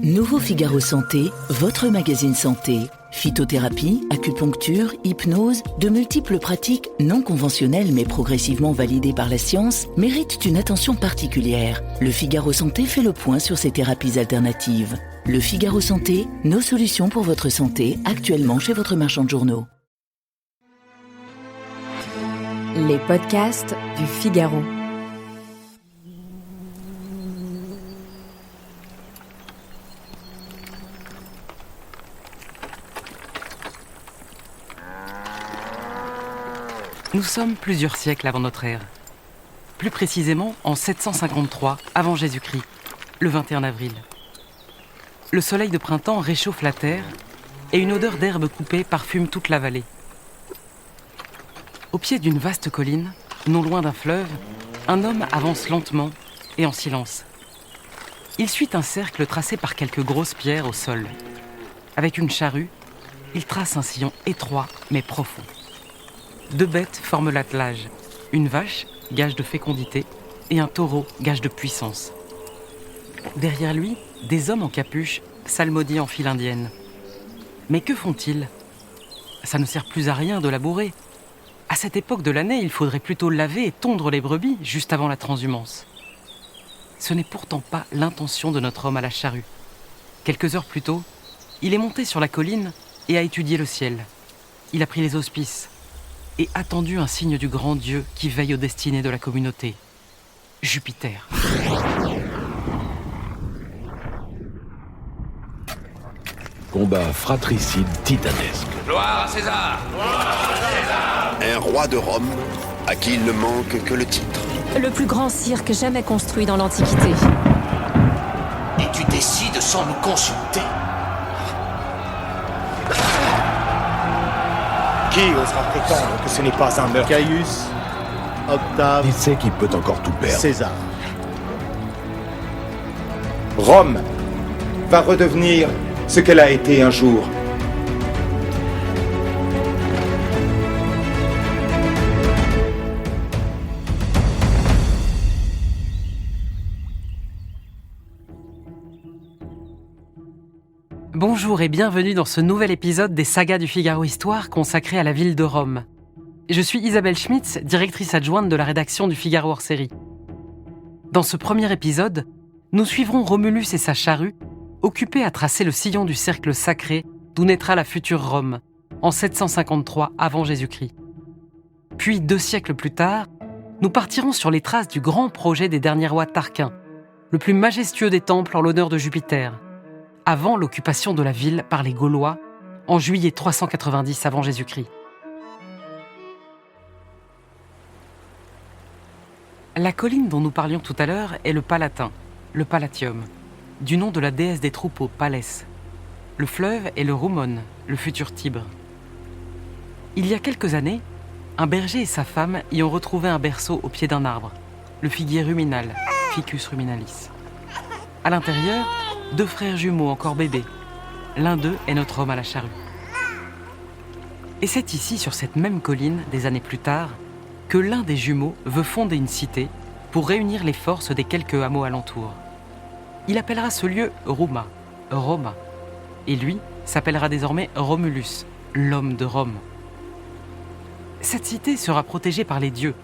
Nouveau Figaro Santé, votre magazine santé. Phytothérapie, acupuncture, hypnose, de multiples pratiques non conventionnelles mais progressivement validées par la science méritent une attention particulière. Le Figaro Santé fait le point sur ces thérapies alternatives. Le Figaro Santé, nos solutions pour votre santé, actuellement chez votre marchand de journaux. Les podcasts du Figaro. Nous sommes plusieurs siècles avant notre ère. Plus précisément en 753 avant Jésus-Christ, le 21 avril. Le soleil de printemps réchauffe la terre et une odeur d'herbe coupée parfume toute la vallée. Au pied d'une vaste colline, non loin d'un fleuve, un homme avance lentement et en silence. Il suit un cercle tracé par quelques grosses pierres au sol. Avec une charrue, il trace un sillon étroit mais profond. 2 bêtes forment l'attelage, une vache, gage de fécondité, et un taureau, gage de puissance. Derrière lui, des hommes en capuche psalmodient en file indienne. Mais que font-ils ? Ça ne sert plus à rien de labourer. À cette époque de l'année, il faudrait plutôt laver et tondre les brebis juste avant la transhumance. Ce n'est pourtant pas l'intention de notre homme à la charrue. Quelques heures plus tôt, il est monté sur la colline et a étudié le ciel. Il a pris les auspices et attendu un signe du grand Dieu qui veille aux destinées de la communauté. Jupiter. Combat fratricide titanesque. Gloire à César! Gloire à César! Un roi de Rome à qui il ne manque que le titre. Le plus grand cirque jamais construit dans l'Antiquité. Et tu décides sans nous consulter? Qui osera prétendre que ce n'est pas un meurtre? Caius, Octave, Il sait qu'il peut encore tout perdre. César. Rome va redevenir ce qu'elle a été un jour. Bonjour et bienvenue dans ce nouvel épisode des Sagas du Figaro Histoire consacré à la ville de Rome. Je suis Isabelle Schmitz, directrice adjointe de la rédaction du Figaro hors-série. Dans ce premier épisode, nous suivrons Romulus et sa charrue, occupés à tracer le sillon du cercle sacré d'où naîtra la future Rome, en 753 avant Jésus-Christ. Puis 2 siècles plus tard, nous partirons sur les traces du grand projet des derniers rois Tarquins, le plus majestueux des temples en l'honneur de Jupiter, avant l'occupation de la ville par les Gaulois en juillet 390 avant Jésus-Christ. La colline dont nous parlions tout à l'heure est le Palatin, le Palatium, du nom de la déesse des troupeaux, Palès. Le fleuve est le Rumon, le futur Tibre. Il y a quelques années, un berger et sa femme y ont retrouvé un berceau au pied d'un arbre, le figuier ruminal, Ficus ruminalis. À l'intérieur, 2 frères jumeaux encore bébés. L'un d'eux est notre homme à la charrue. Et c'est ici, sur cette même colline, des années plus tard, que l'un des jumeaux veut fonder une cité pour réunir les forces des quelques hameaux alentours. Il appellera ce lieu Roma, Roma. Et lui s'appellera désormais Romulus, l'homme de Rome. Cette cité sera protégée par les dieux,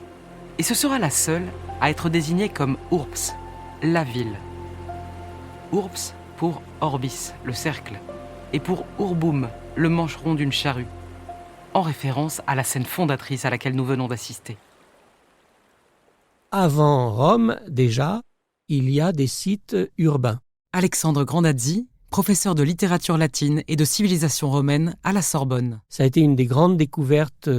et ce sera la seule à être désignée comme Urbs, la ville. Urbs pour Orbis, le cercle, et pour Urbum, le mancheron d'une charrue, en référence à la scène fondatrice à laquelle nous venons d'assister. Avant Rome, déjà, il y a des sites urbains. Alexandre Grandazzi, professeur de littérature latine et de civilisation romaine à la Sorbonne. Ça a été une des grandes découvertes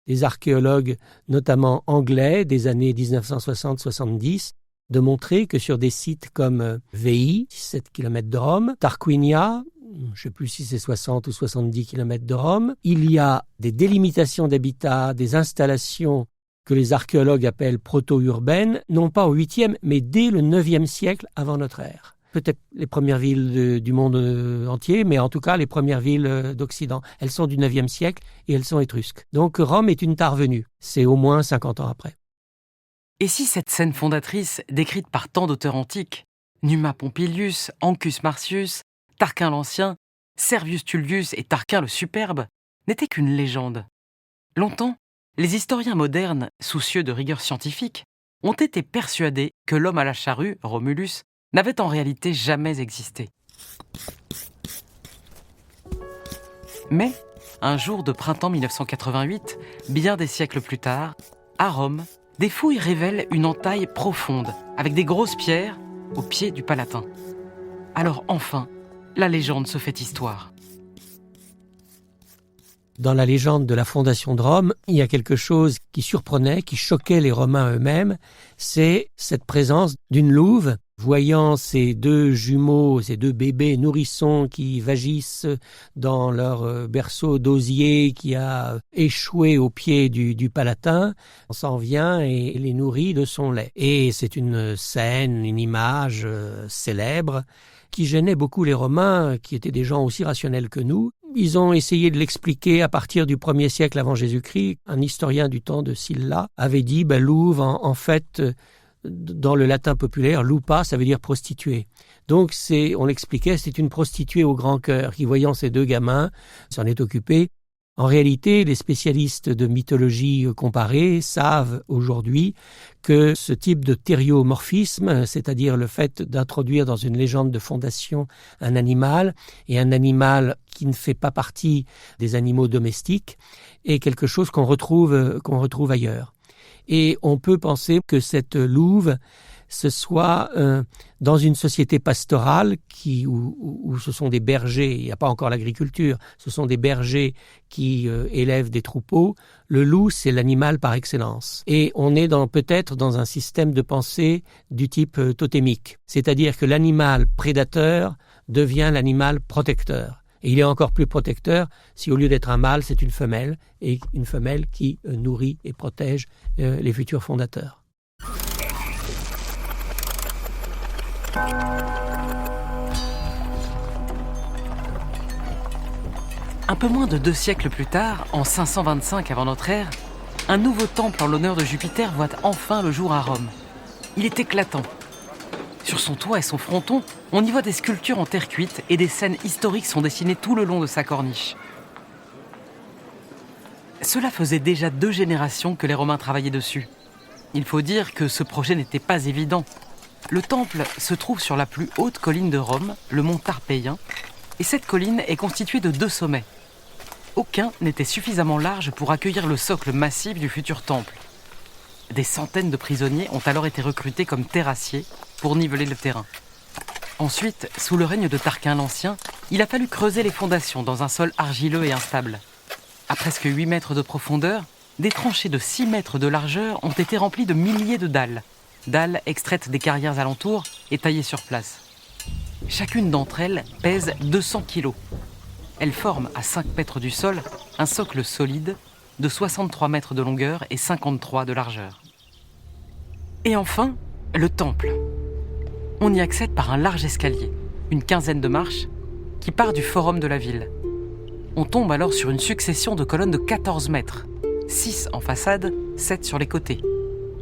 des archéologues, notamment anglais, des années 1960-70, de montrer que sur des sites comme Veii, 7 km de Rome, Tarquinia, je ne sais plus si c'est 60 ou 70 km de Rome, il y a des délimitations d'habitat, des installations que les archéologues appellent proto-urbaines, non pas au 8e, mais dès le 9e siècle avant notre ère. Peut-être les premières villes du monde entier, mais en tout cas les premières villes d'Occident. Elles sont du 9e siècle et elles sont étrusques. Donc Rome est une tare venue. C'est au moins 50 ans après. Et si cette scène fondatrice, décrite par tant d'auteurs antiques, Numa Pompilius, Ancus Marcius, Tarquin l'Ancien, Servius Tullius et Tarquin le Superbe n'étaient qu'une légende. Longtemps, les historiens modernes, soucieux de rigueur scientifique, ont été persuadés que l'homme à la charrue, Romulus, n'avait en réalité jamais existé. Mais, un jour de printemps 1988, bien des siècles plus tard, à Rome, des fouilles révèlent une entaille profonde, avec des grosses pierres, au pied du Palatin. Alors enfin, la légende se fait histoire. Dans la légende de la fondation de Rome, il y a quelque chose qui surprenait, qui choquait les Romains eux-mêmes, c'est cette présence d'une louve. Voyant ces deux jumeaux, ces deux bébés nourrissons qui vagissent dans leur berceau d'osier qui a échoué au pied du Palatin, on s'en vient et les nourrit de son lait. Et c'est une scène, une image célèbre qui gênait beaucoup les Romains, qui étaient des gens aussi rationnels que nous. Ils ont essayé de l'expliquer à partir du 1er siècle avant Jésus-Christ. Un historien du temps de Sylla avait dit louve, en fait, dans le latin populaire, lupa, ça veut dire prostituée. Donc, on l'expliquait, c'est une prostituée au grand cœur qui, voyant ces deux gamins, s'en est occupée. En réalité, les spécialistes de mythologie comparée savent aujourd'hui que ce type de thériomorphisme, c'est-à-dire le fait d'introduire dans une légende de fondation un animal, et un animal qui ne fait pas partie des animaux domestiques, est quelque chose qu'on retrouve ailleurs. Et on peut penser que cette louve, ce soit dans une société pastorale où ce sont des bergers, il n'y a pas encore l'agriculture, ce sont des bergers qui élèvent des troupeaux. Le loup, c'est l'animal par excellence. Et on est peut-être dans un système de pensée du type totémique, c'est-à-dire que l'animal prédateur devient l'animal protecteur. Et il est encore plus protecteur si au lieu d'être un mâle, c'est une femelle, et une femelle qui nourrit et protège les futurs fondateurs. Un peu moins de 2 siècles plus tard, en 525 avant notre ère, un nouveau temple en l'honneur de Jupiter voit enfin le jour à Rome. Il est éclatant. Sur son toit et son fronton, on y voit des sculptures en terre cuite et des scènes historiques sont dessinées tout le long de sa corniche. Cela faisait déjà 2 générations que les Romains travaillaient dessus. Il faut dire que ce projet n'était pas évident. Le temple se trouve sur la plus haute colline de Rome, le mont Tarpéien, et cette colline est constituée de 2 sommets. Aucun n'était suffisamment large pour accueillir le socle massif du futur temple. Des centaines de prisonniers ont alors été recrutés comme terrassiers pour niveler le terrain. Ensuite, sous le règne de Tarquin l'Ancien, il a fallu creuser les fondations dans un sol argileux et instable. À presque 8 mètres de profondeur, des tranchées de 6 mètres de largeur ont été remplies de milliers de dalles extraites des carrières alentours et taillées sur place. Chacune d'entre elles pèse 200 kilos. Elles forment à 5 mètres du sol un socle solide de 63 mètres de longueur et 53 de largeur. Et enfin, le temple. On y accède par un large escalier, une quinzaine de marches, qui part du forum de la ville. On tombe alors sur une succession de colonnes de 14 mètres, 6 en façade, 7 sur les côtés,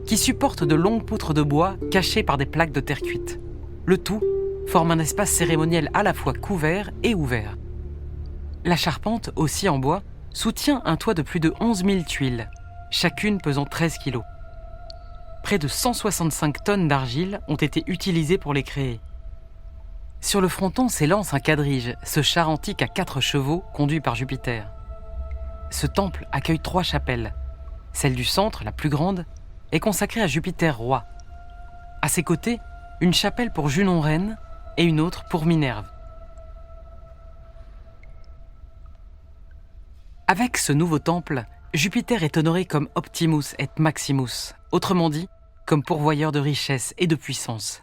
qui supportent de longues poutres de bois cachées par des plaques de terre cuite. Le tout forme un espace cérémoniel à la fois couvert et ouvert. La charpente, aussi en bois, soutient un toit de plus de 11 000 tuiles, chacune pesant 13 kilos. Près de 165 tonnes d'argile ont été utilisées pour les créer. Sur le fronton s'élance un quadrige, ce char antique à 4 chevaux conduit par Jupiter. Ce temple accueille 3 chapelles. Celle du centre, la plus grande, est consacrée à Jupiter roi. À ses côtés, une chapelle pour Junon reine et une autre pour Minerve. Avec ce nouveau temple, Jupiter est honoré comme Optimus et Maximus, autrement dit, comme pourvoyeur de richesses et de puissance.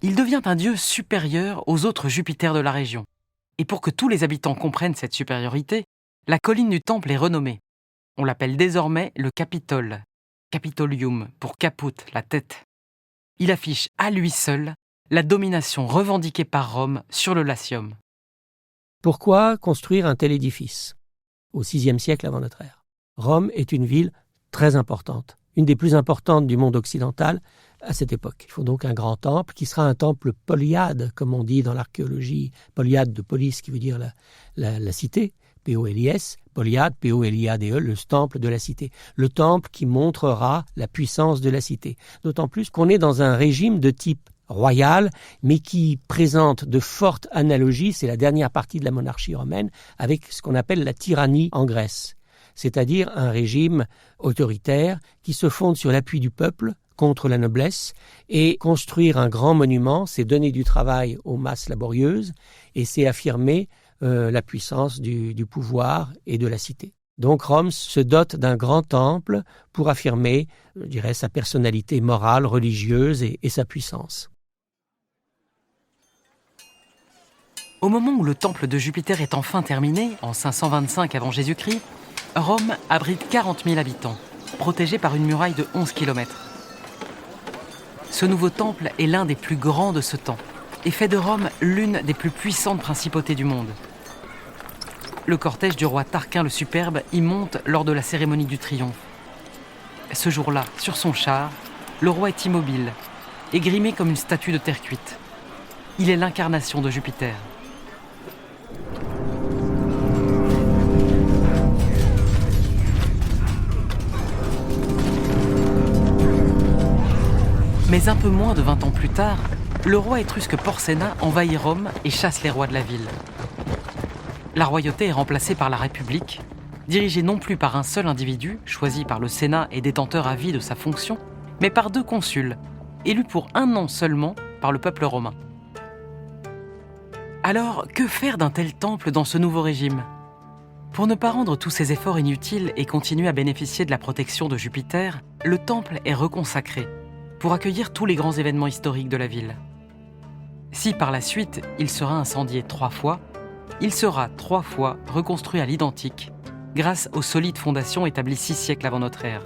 Il devient un dieu supérieur aux autres Jupiters de la région. Et pour que tous les habitants comprennent cette supériorité, la colline du temple est renommée. On l'appelle désormais le Capitole, Capitolium pour caput, la tête. Il affiche à lui seul la domination revendiquée par Rome sur le Latium. Pourquoi construire un tel édifice au VIe siècle avant notre ère? Rome est une ville très importante, une des plus importantes du monde occidental, à cette époque. Il faut donc un grand temple qui sera un temple polyade, comme on dit dans l'archéologie, polyade de polis qui veut dire la cité, P-O-L-I-S, polyade, P-O-L-I-A-D-E, le temple de la cité. Le temple qui montrera la puissance de la cité. D'autant plus qu'on est dans un régime de type royal, mais qui présente de fortes analogies, c'est la dernière partie de la monarchie romaine, avec ce qu'on appelle la tyrannie en Grèce. C'est-à-dire un régime autoritaire qui se fonde sur l'appui du peuple contre la noblesse, et construire un grand monument, c'est donner du travail aux masses laborieuses, et c'est affirmer la puissance du pouvoir et de la cité. Donc Rome se dote d'un grand temple pour affirmer, je dirais, sa personnalité morale, religieuse et sa puissance. Au moment où le temple de Jupiter est enfin terminé, en 525 avant Jésus-Christ, Rome abrite 40 000 habitants, protégés par une muraille de 11 km. Ce nouveau temple est l'un des plus grands de ce temps et fait de Rome l'une des plus puissantes principautés du monde. Le cortège du roi Tarquin le Superbe y monte lors de la cérémonie du triomphe. Ce jour-là, sur son char, le roi est immobile et grimé comme une statue de terre cuite. Il est l'incarnation de Jupiter. Mais un peu moins de 20 ans plus tard, le roi étrusque Porséna envahit Rome et chasse les rois de la ville. La royauté est remplacée par la République, dirigée non plus par un seul individu, choisi par le Sénat et détenteur à vie de sa fonction, mais par 2 consuls, élus pour 1 an seulement par le peuple romain. Alors, que faire d'un tel temple dans ce nouveau régime ? Pour ne pas rendre tous ces efforts inutiles et continuer à bénéficier de la protection de Jupiter, le temple est reconsacré pour accueillir tous les grands événements historiques de la ville. Si par la suite il sera incendié 3 fois, il sera 3 fois reconstruit à l'identique grâce aux solides fondations établies 6 siècles avant notre ère.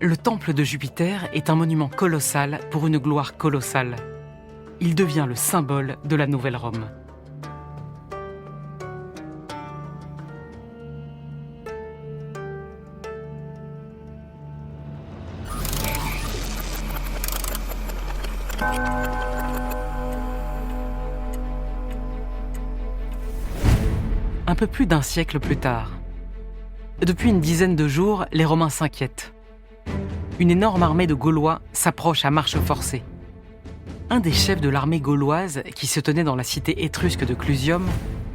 Le temple de Jupiter est un monument colossal pour une gloire colossale. Il devient le symbole de la nouvelle Rome. Un peu plus d'1 siècle plus tard. Depuis une dizaine de jours, les Romains s'inquiètent. Une énorme armée de Gaulois s'approche à marche forcée. Un des chefs de l'armée gauloise, qui se tenait dans la cité étrusque de Clusium,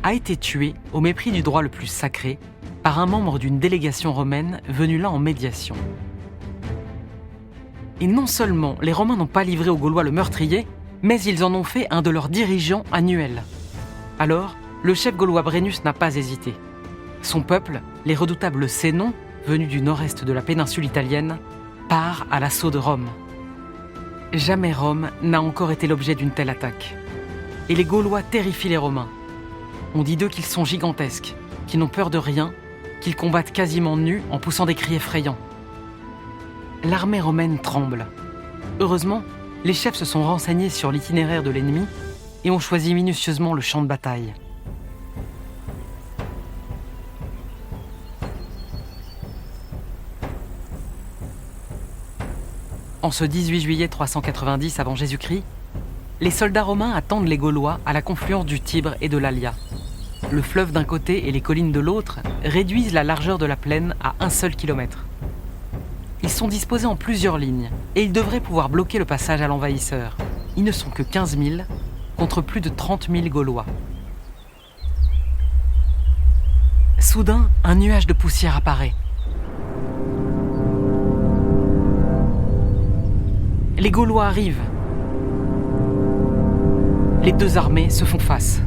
a été tué, au mépris du droit le plus sacré, par un membre d'une délégation romaine venue là en médiation. Et non seulement les Romains n'ont pas livré aux Gaulois le meurtrier, mais ils en ont fait un de leurs dirigeants annuels. Alors, le chef gaulois Brennus n'a pas hésité. Son peuple, les redoutables Sénons, venus du nord-est de la péninsule italienne, part à l'assaut de Rome. Jamais Rome n'a encore été l'objet d'une telle attaque. Et les Gaulois terrifient les Romains. On dit d'eux qu'ils sont gigantesques, qu'ils n'ont peur de rien, qu'ils combattent quasiment nus en poussant des cris effrayants. L'armée romaine tremble. Heureusement, les chefs se sont renseignés sur l'itinéraire de l'ennemi et ont choisi minutieusement le champ de bataille. En ce 18 juillet 390 avant Jésus-Christ, les soldats romains attendent les Gaulois à la confluence du Tibre et de l'Allia. Le fleuve d'un côté et les collines de l'autre réduisent la largeur de la plaine à 1 seul kilomètre. Ils sont disposés en plusieurs lignes et ils devraient pouvoir bloquer le passage à l'envahisseur. Ils ne sont que 15 000 contre plus de 30 000 Gaulois. Soudain, un nuage de poussière apparaît. Les Gaulois arrivent. Les 2 armées se font face.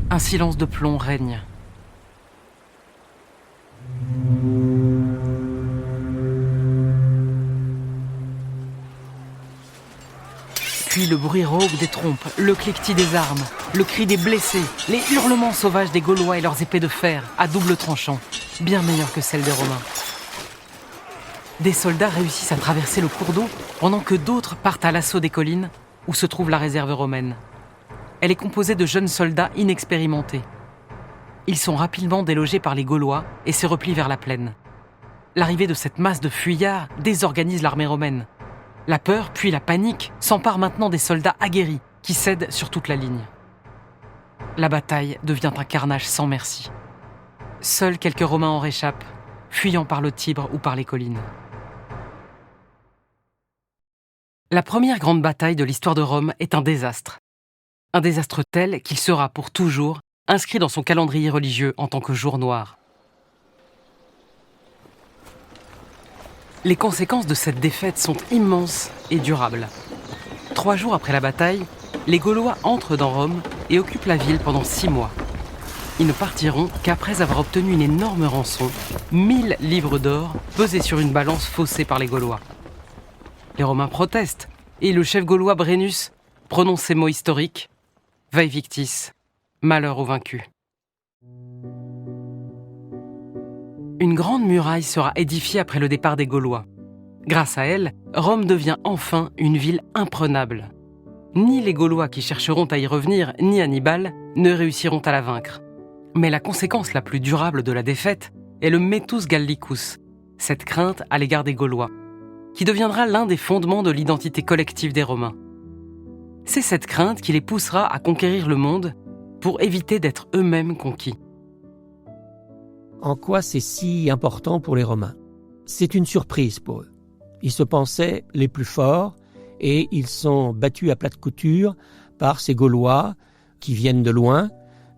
Un silence de plomb règne. Puis le bruit rauque des trompes, le cliquetis des armes, le cri des blessés, les hurlements sauvages des Gaulois et leurs épées de fer à double tranchant, bien meilleures que celles des Romains. Des soldats réussissent à traverser le cours d'eau pendant que d'autres partent à l'assaut des collines où se trouve la réserve romaine. Elle est composée de jeunes soldats inexpérimentés. Ils sont rapidement délogés par les Gaulois et se replient vers la plaine. L'arrivée de cette masse de fuyards désorganise l'armée romaine. La peur, puis la panique, s'emparent maintenant des soldats aguerris qui cèdent sur toute la ligne. La bataille devient un carnage sans merci. Seuls quelques Romains en réchappent, fuyant par le Tibre ou par les collines. La première grande bataille de l'histoire de Rome est un désastre. Un désastre tel qu'il sera pour toujours inscrit dans son calendrier religieux en tant que jour noir. Les conséquences de cette défaite sont immenses et durables. 3 jours après la bataille, les Gaulois entrent dans Rome et occupent la ville pendant 6 mois. Ils ne partiront qu'après avoir obtenu une énorme rançon, 1000 livres d'or pesés sur une balance faussée par les Gaulois. Les Romains protestent et le chef gaulois Brennus prononce ces mots historiques « Vae victis, malheur aux vaincus ». Une grande muraille sera édifiée après le départ des Gaulois. Grâce à elle, Rome devient enfin une ville imprenable. Ni les Gaulois qui chercheront à y revenir, ni Hannibal ne réussiront à la vaincre. Mais la conséquence la plus durable de la défaite est le metus Gallicus, cette crainte à l'égard des Gaulois, qui deviendra l'un des fondements de l'identité collective des Romains. C'est cette crainte qui les poussera à conquérir le monde pour éviter d'être eux-mêmes conquis. En quoi c'est si important pour les Romains? C'est une surprise pour eux. Ils se pensaient les plus forts et ils sont battus à plate couture par ces Gaulois qui viennent de loin,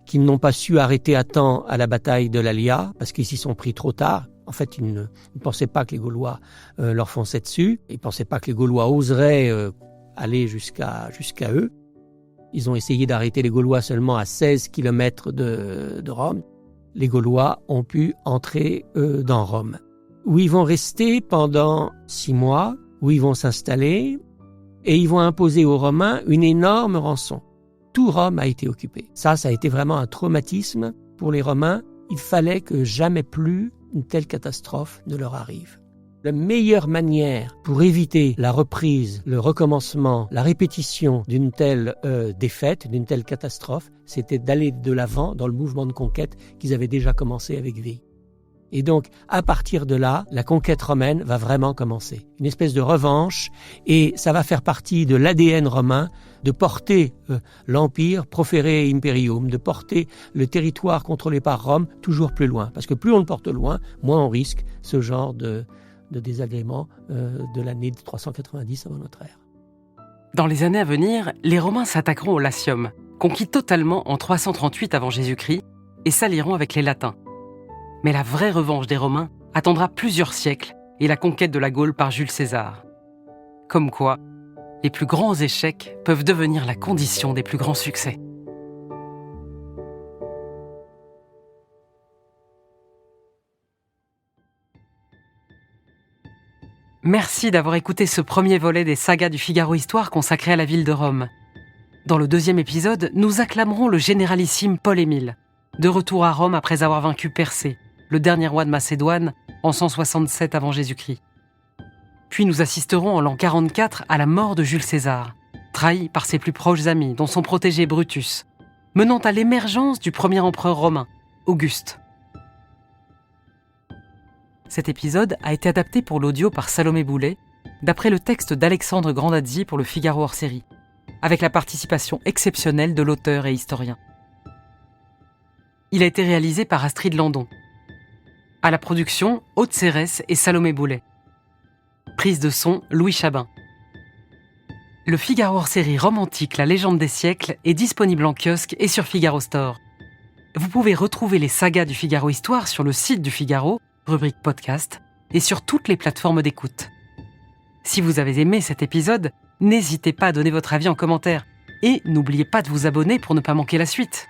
qui n'ont pas su arrêter à temps à la bataille de l'Allia parce qu'ils s'y sont pris trop tard. En fait, ils ne pensaient pas que les Gaulois leur fonçaient dessus. Ils ne pensaient pas que les Gaulois oseraient aller jusqu'à eux. Ils ont essayé d'arrêter les Gaulois seulement à 16 km de Rome. Les Gaulois ont pu entrer dans Rome, où ils vont rester pendant 6 mois, où ils vont s'installer, et ils vont imposer aux Romains une énorme rançon. Tout Rome a été occupé. Ça a été vraiment un traumatisme pour les Romains. Il fallait que jamais plus une telle catastrophe ne leur arrive. La meilleure manière pour éviter la reprise, le recommencement, la répétition d'une telle défaite, d'une telle catastrophe, c'était d'aller de l'avant dans le mouvement de conquête qu'ils avaient déjà commencé avec Veii. Et donc, à partir de là, la conquête romaine va vraiment commencer. Une espèce de revanche, et ça va faire partie de l'ADN romain de porter l'Empire profere imperium, de porter le territoire contrôlé par Rome toujours plus loin. Parce que plus on le porte loin, moins on risque ce genre de désagrément de l'année 390 avant notre ère. Dans les années à venir, les Romains s'attaqueront au Latium, conquis totalement en 338 avant Jésus-Christ, et s'allieront avec les Latins. Mais la vraie revanche des Romains attendra plusieurs siècles et la conquête de la Gaule par Jules César. Comme quoi, les plus grands échecs peuvent devenir la condition des plus grands succès. Merci d'avoir écouté ce premier volet des sagas du Figaro Histoire consacré à la ville de Rome. Dans le 2e épisode, nous acclamerons le généralissime Paul-Émile, de retour à Rome après avoir vaincu Persée, le dernier roi de Macédoine, en 167 avant Jésus-Christ. Puis nous assisterons en l'an 44 à la mort de Jules César, trahi par ses plus proches amis, dont son protégé Brutus, menant à l'émergence du premier empereur romain, Auguste. Cet épisode a été adapté pour l'audio par Salomé Boulet, d'après le texte d'Alexandre Grandazzi pour le Figaro hors-série, avec la participation exceptionnelle de l'auteur et historien. Il a été réalisé par Astrid Landon. À la production, Aude Cérès et Salomé Boulet. Prise de son, Louis Chabin. Le Figaro hors-série romantique La légende des siècles est disponible en kiosque et sur Figaro Store. Vous pouvez retrouver les sagas du Figaro Histoire sur le site du Figaro, rubrique podcast, et sur toutes les plateformes d'écoute. Si vous avez aimé cet épisode, n'hésitez pas à donner votre avis en commentaire. Et n'oubliez pas de vous abonner pour ne pas manquer la suite.